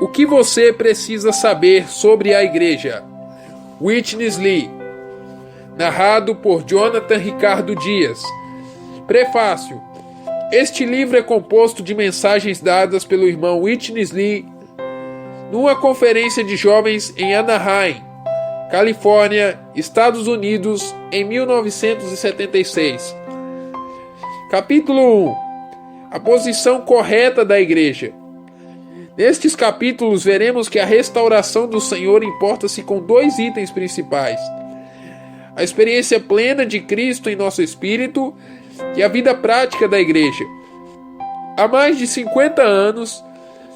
o que você precisa saber sobre a igreja? Witness Lee. Narrado por Jonathan Ricardo Dias. Prefácio. Este livro é composto de mensagens dadas pelo irmão Witness Lee numa conferência de jovens em Anaheim, Califórnia, Estados Unidos, em 1976. Capítulo 1. A posição correta da igreja. Nestes capítulos veremos que a restauração do Senhor importa-se com dois itens principais: a experiência plena de Cristo em nosso espírito e a vida prática da igreja. Há mais de 50 anos,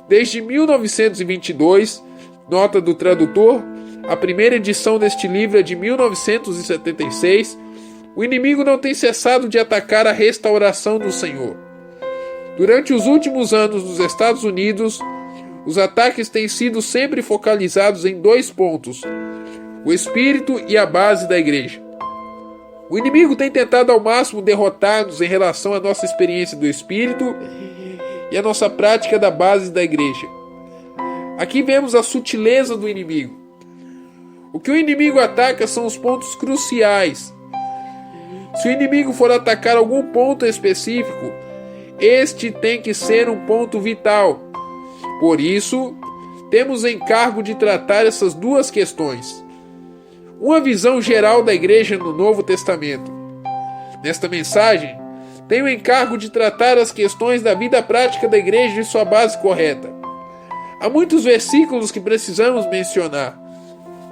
desde 1922, nota do tradutor, a primeira edição deste livro é de 1976, o inimigo não tem cessado de atacar a restauração do Senhor. Durante os últimos anos nos Estados Unidos, os ataques têm sido sempre focalizados em dois pontos: o espírito e a base da igreja. O inimigo tem tentado ao máximo derrotar-nos em relação à nossa experiência do espírito e à nossa prática da base da igreja. Aqui vemos a sutileza do inimigo. O que o inimigo ataca são os pontos cruciais. Se o inimigo for atacar algum ponto específico, este tem que ser um ponto vital. Por isso, temos encargo de tratar essas duas questões. Uma visão geral da igreja no Novo Testamento. Nesta mensagem, tenho o encargo de tratar as questões da vida prática da igreja e sua base correta. Há muitos versículos que precisamos mencionar.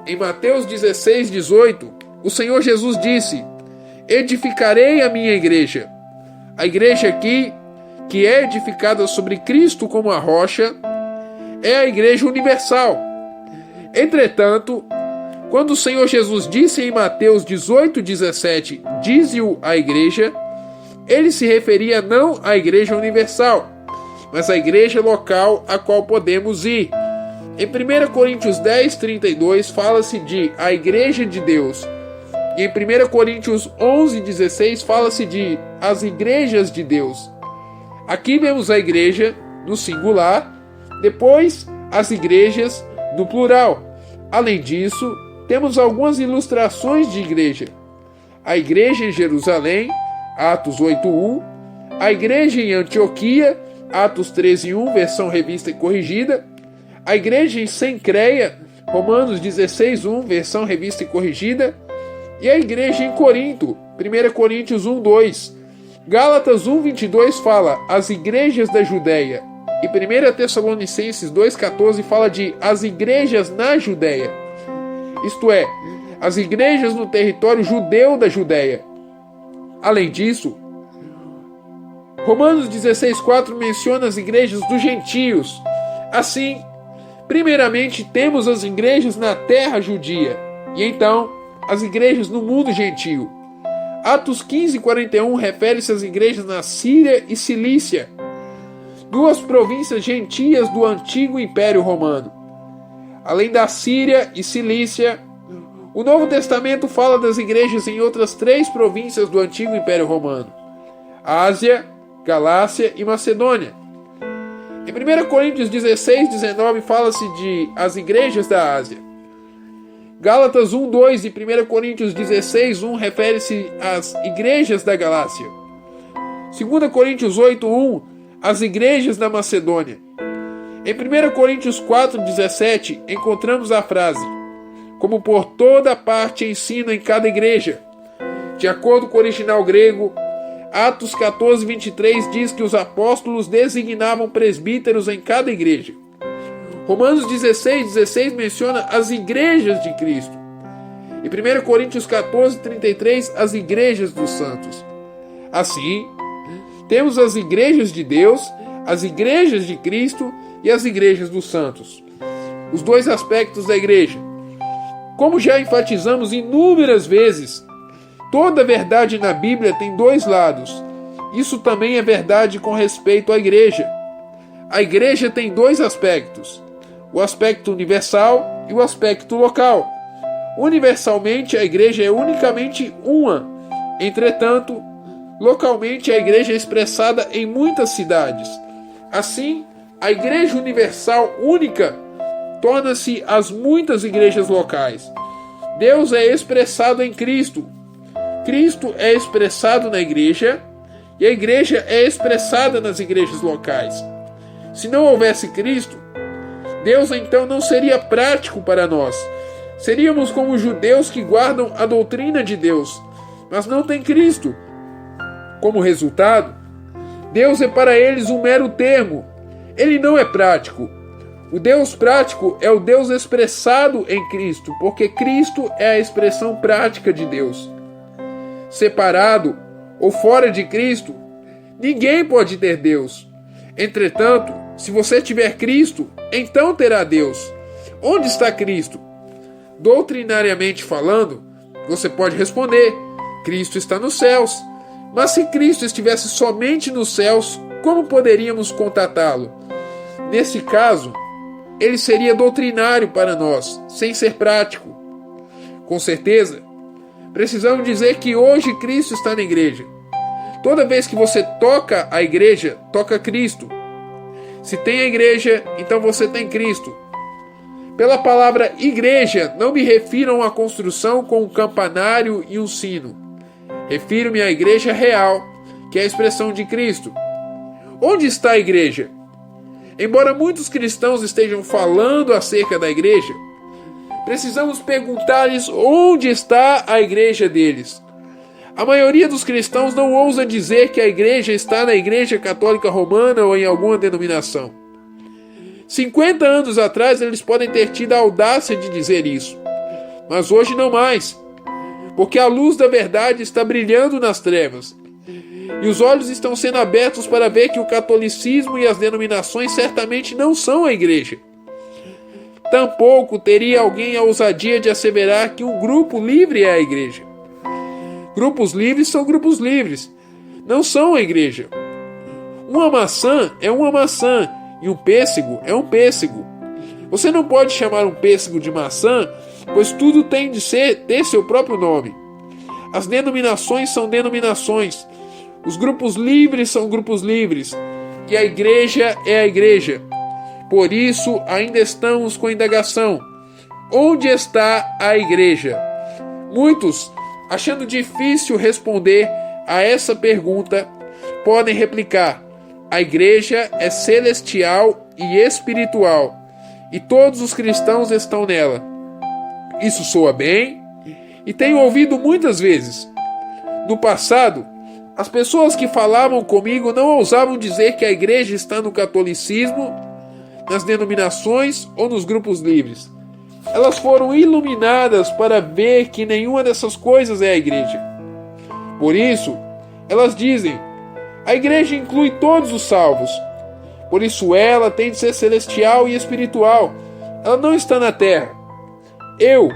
Em Mateus 16:18, o Senhor Jesus disse: edificarei a minha igreja. A igreja aqui, que é edificada sobre Cristo como a rocha, é a igreja universal. Entretanto, quando o Senhor Jesus disse em Mateus 18:17, dize-o à igreja, ele se referia não à igreja universal, mas à igreja local a qual podemos ir. Em 1 Coríntios 10:32 fala-se de a igreja de Deus. E em 1 Coríntios 11:16 fala-se de as igrejas de Deus. Aqui vemos a igreja no singular, depois as igrejas no plural. Além disso, temos algumas ilustrações de igreja. A igreja em Jerusalém, Atos 8:1. A igreja em Antioquia, Atos 13:1, versão revista e corrigida. A igreja em Cencreia, Romanos 16:1, versão revista e corrigida. E a igreja em Corinto, 1 Coríntios 1:2. Gálatas 1:22 fala as igrejas da Judéia. E 1 Tessalonicenses 2:14 fala de as igrejas na Judéia. Isto é, as igrejas no território judeu da Judéia. Além disso, Romanos 16:4 menciona as igrejas dos gentios. Assim, primeiramente temos as igrejas na terra judia, e então as igrejas no mundo gentio. Atos 15:41 refere-se às igrejas na Síria e Cilícia, duas províncias gentias do antigo Império Romano. Além da Síria e Cilícia, o Novo Testamento fala das igrejas em outras três províncias do antigo Império Romano: Ásia, Galácia e Macedônia. Em 1 Coríntios 16:19 fala-se de as igrejas da Ásia. Gálatas 1:2 e 1 Coríntios 16:1 refere-se às igrejas da Galácia. 2 Coríntios 8:1, as igrejas da Macedônia. Em 1 Coríntios 4:17 encontramos a frase: como por toda parte ensino em cada igreja. De acordo com o original grego, Atos 14:23 diz que os apóstolos designavam presbíteros em cada igreja. Romanos 16:16 menciona as igrejas de Cristo. E 1 Coríntios 14:33 as igrejas dos santos. Assim, temos as igrejas de Deus, as igrejas de Cristo e as igrejas dos santos. Os dois aspectos da igreja. Como já enfatizamos inúmeras vezes, toda verdade na Bíblia tem dois lados. Isso também é verdade com respeito à igreja. A igreja tem dois aspectos: o aspecto universal e o aspecto local. Universalmente, a igreja é unicamente uma. Entretanto, localmente, a igreja é expressada em muitas cidades. Assim, A Igreja Universal única torna-se as muitas igrejas locais. Deus é expressado em Cristo. Cristo é expressado na igreja e a igreja é expressada nas igrejas locais. Se não houvesse Cristo, Deus então não seria prático para nós. Seríamos como os judeus que guardam a doutrina de Deus, mas não têm Cristo. Como resultado, Deus é para eles um mero termo. Ele não é prático. O Deus prático é o Deus expressado em Cristo, porque Cristo é a expressão prática de Deus. Separado ou fora de Cristo, ninguém pode ter Deus. Entretanto, se você tiver Cristo, então terá Deus. Onde está Cristo? Doutrinariamente falando, você pode responder: Cristo está nos céus. Mas se Cristo estivesse somente nos céus, como poderíamos contatá-lo? Nesse caso, ele seria doutrinário para nós, sem ser prático. Com certeza, precisamos dizer que hoje Cristo está na igreja. Toda vez que você toca a igreja, toca Cristo. Se tem a igreja, então você tem Cristo. Pela palavra igreja, não me refiro a uma construção com um campanário e um sino. Refiro-me à igreja real, que é a expressão de Cristo. Onde está a igreja? Embora muitos cristãos estejam falando acerca da igreja, precisamos perguntar-lhes onde está a igreja deles. A maioria dos cristãos não ousa dizer que a igreja está na Igreja Católica Romana ou em alguma denominação. 50 anos atrás eles podem ter tido a audácia de dizer isso, mas hoje não mais, porque a luz da verdade está brilhando nas trevas. E os olhos estão sendo abertos para ver que o catolicismo e as denominações certamente não são a igreja. Tampouco teria alguém a ousadia de asseverar que um grupo livre é a igreja. Grupos livres são grupos livres, não são a igreja. Uma maçã é uma maçã e um pêssego é um pêssego. Você não pode chamar um pêssego de maçã, pois tudo tem de ter seu próprio nome. As denominações são denominações. Os grupos livres são grupos livres, e a igreja é a igreja. Por isso, ainda estamos com a indagação: onde está a igreja? Muitos, achando difícil responder a essa pergunta, podem replicar: a igreja é celestial e espiritual, e todos os cristãos estão nela. Isso soa bem, e tenho ouvido muitas vezes. No passado, as pessoas que falavam comigo não ousavam dizer que a igreja está no catolicismo, nas denominações ou nos grupos livres. Elas foram iluminadas para ver que nenhuma dessas coisas é a igreja. Por isso, elas dizem: a igreja inclui todos os salvos. Por isso ela tem de ser celestial e espiritual. Ela não está na terra. Eu,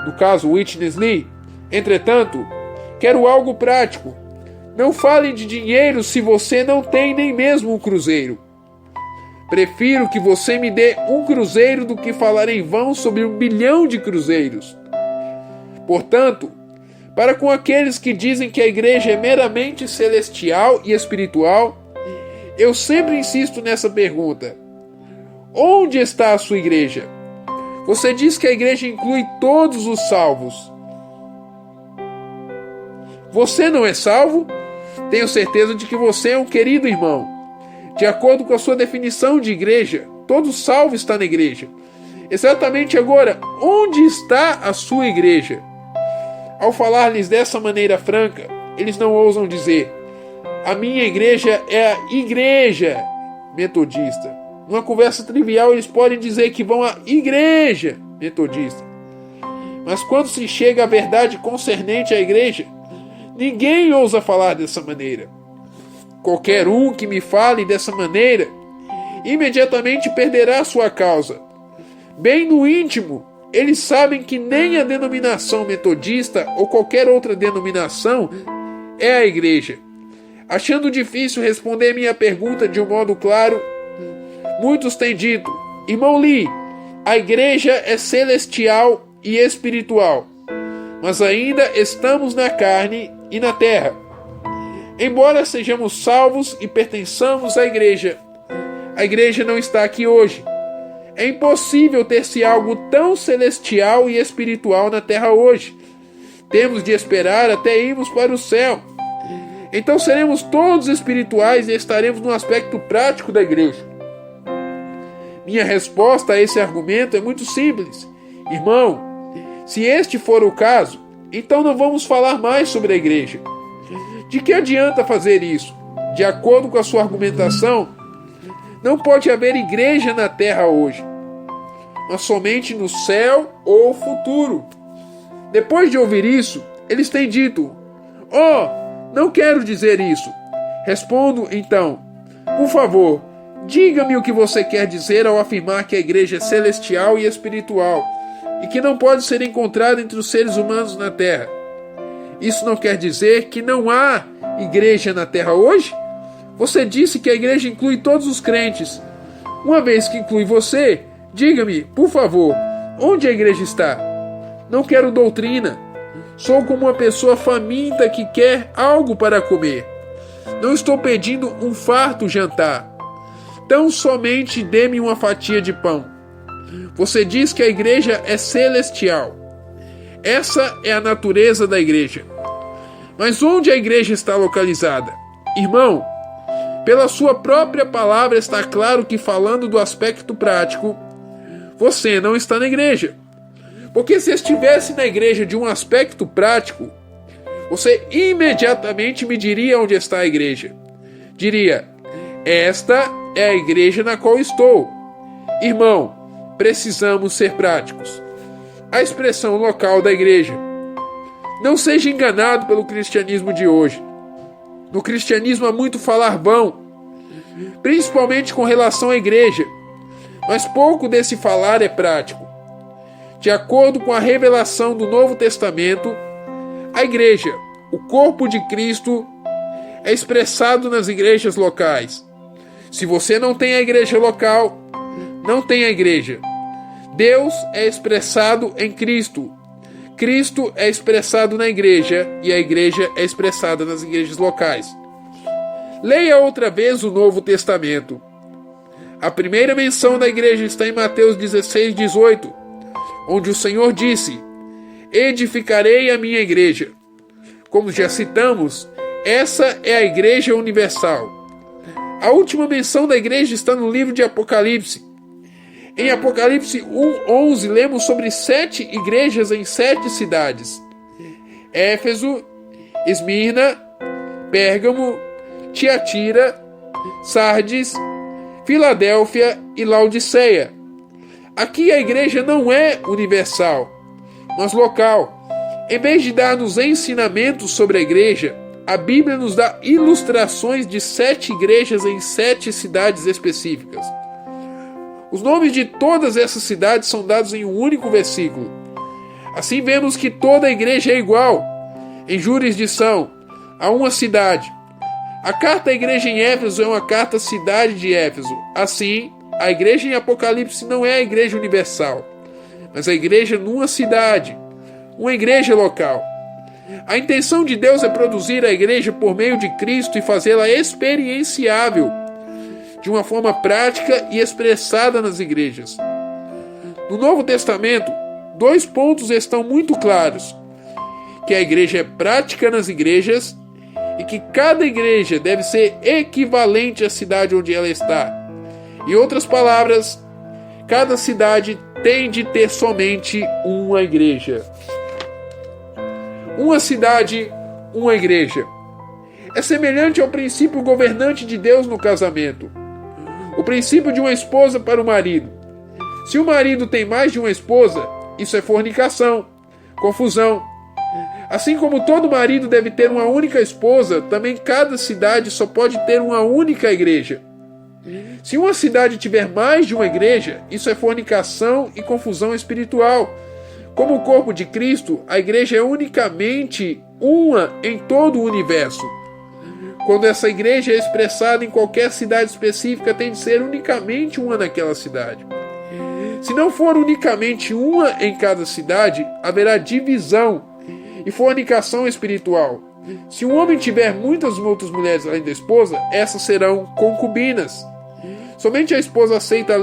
no caso Witness Lee, entretanto, quero algo prático. Não fale de dinheiro se você não tem nem mesmo um cruzeiro. Prefiro que você me dê um cruzeiro do que falar em vão sobre 1 bilhão de cruzeiros. Portanto, para com aqueles que dizem que a igreja é meramente celestial e espiritual, eu sempre insisto nessa pergunta: onde está a sua igreja? Você diz que a igreja inclui todos os salvos. Você não é salvo? Tenho certeza de que você é um querido irmão. De acordo com a sua definição de igreja, todo salvo está na igreja. Exatamente agora, onde está a sua igreja? Ao falar-lhes dessa maneira franca, eles não ousam dizer: a minha igreja é a igreja metodista. Numa conversa trivial, eles podem dizer que vão à igreja metodista. Mas quando se chega à verdade concernente à igreja, ninguém ousa falar dessa maneira. Qualquer um que me fale dessa maneira, imediatamente perderá sua causa. Bem no íntimo, eles sabem que nem a denominação metodista ou qualquer outra denominação é a igreja. Achando difícil responder minha pergunta de um modo claro, muitos têm dito: irmão Lee, a igreja é celestial e espiritual, mas ainda estamos na carne e na terra. Embora sejamos salvos e pertençamos à igreja, a igreja não está aqui hoje. É impossível ter-se algo tão celestial e espiritual na terra hoje. Temos de esperar até irmos para o céu. Então seremos todos espirituais e estaremos no aspecto prático da igreja. Minha resposta a esse argumento é muito simples. Irmão, se este for o caso, então não vamos falar mais sobre a igreja. De que adianta fazer isso? De acordo com a sua argumentação, não pode haver igreja na terra hoje, mas somente no céu ou futuro. Depois de ouvir isso, eles têm dito: não quero dizer isso. Respondo então: por favor, diga-me o que você quer dizer ao afirmar que a igreja é celestial e espiritual e que não pode ser encontrada entre os seres humanos na terra. Isso não quer dizer que não há igreja na terra hoje? Você disse que a igreja inclui todos os crentes. Uma vez que inclui você, diga-me, por favor, onde a igreja está? Não quero doutrina. Sou como uma pessoa faminta que quer algo para comer. Não estou pedindo um farto jantar. Tão somente dê-me uma fatia de pão. Você diz que a igreja é celestial. Essa é a natureza da igreja. Mas onde a igreja está localizada? Irmão, pela sua própria palavra está claro que, falando do aspecto prático, você não está na igreja. Porque se estivesse na igreja de um aspecto prático, você imediatamente me diria onde está a igreja. Diria: esta é a igreja na qual estou. Irmão, precisamos ser práticos. A expressão local da igreja. Não seja enganado pelo cristianismo de hoje. No cristianismo há muito falar vão, principalmente com relação à igreja, mas pouco desse falar é prático. De acordo com a revelação do Novo Testamento, a igreja, o corpo de Cristo, é expressado nas igrejas locais. Se você não tem a igreja local, não tem a igreja. Deus é expressado em Cristo. Cristo é expressado na igreja e a igreja é expressada nas igrejas locais. Leia outra vez o Novo Testamento. A primeira menção da igreja está em Mateus 16:18, onde o Senhor disse: edificarei a minha igreja. Como já citamos, essa é a igreja universal. A última menção da igreja está no livro de Apocalipse. Em Apocalipse 1:11, lemos sobre 7 igrejas em 7 cidades: Éfeso, Esmirna, Pérgamo, Tiatira, Sardes, Filadélfia e Laodiceia. Aqui a igreja não é universal, mas local. Em vez de dar-nos ensinamentos sobre a igreja, a Bíblia nos dá ilustrações de 7 igrejas em 7 cidades específicas. Os nomes de todas essas cidades são dados em um único versículo. Assim vemos que toda a igreja é igual, em jurisdição, a uma cidade. A carta à igreja em Éfeso é uma carta à cidade de Éfeso. Assim, a igreja em Apocalipse não é a igreja universal, mas a igreja numa cidade, uma igreja local. A intenção de Deus é produzir a igreja por meio de Cristo e fazê-la experienciável, de uma forma prática e expressada nas igrejas. No Novo Testamento, 2 pontos estão muito claros: que a igreja é prática nas igrejas e que cada igreja deve ser equivalente à cidade onde ela está. Em outras palavras, cada cidade tem de ter somente uma igreja. Uma cidade, uma igreja. É semelhante ao princípio governante de Deus no casamento. O princípio de uma esposa para o marido. Se o marido tem mais de uma esposa, isso é fornicação, confusão. Assim como todo marido deve ter uma única esposa, também cada cidade só pode ter uma única igreja. Se uma cidade tiver mais de uma igreja, isso é fornicação e confusão espiritual. Como o corpo de Cristo, a igreja é unicamente uma em todo o universo. Quando essa igreja é expressada em qualquer cidade específica, tem de ser unicamente uma naquela cidade. Se não for unicamente uma em cada cidade, haverá divisão e fornicação espiritual. Se um homem tiver muitas outras mulheres além da esposa, essas serão concubinas. Somente a esposa aceita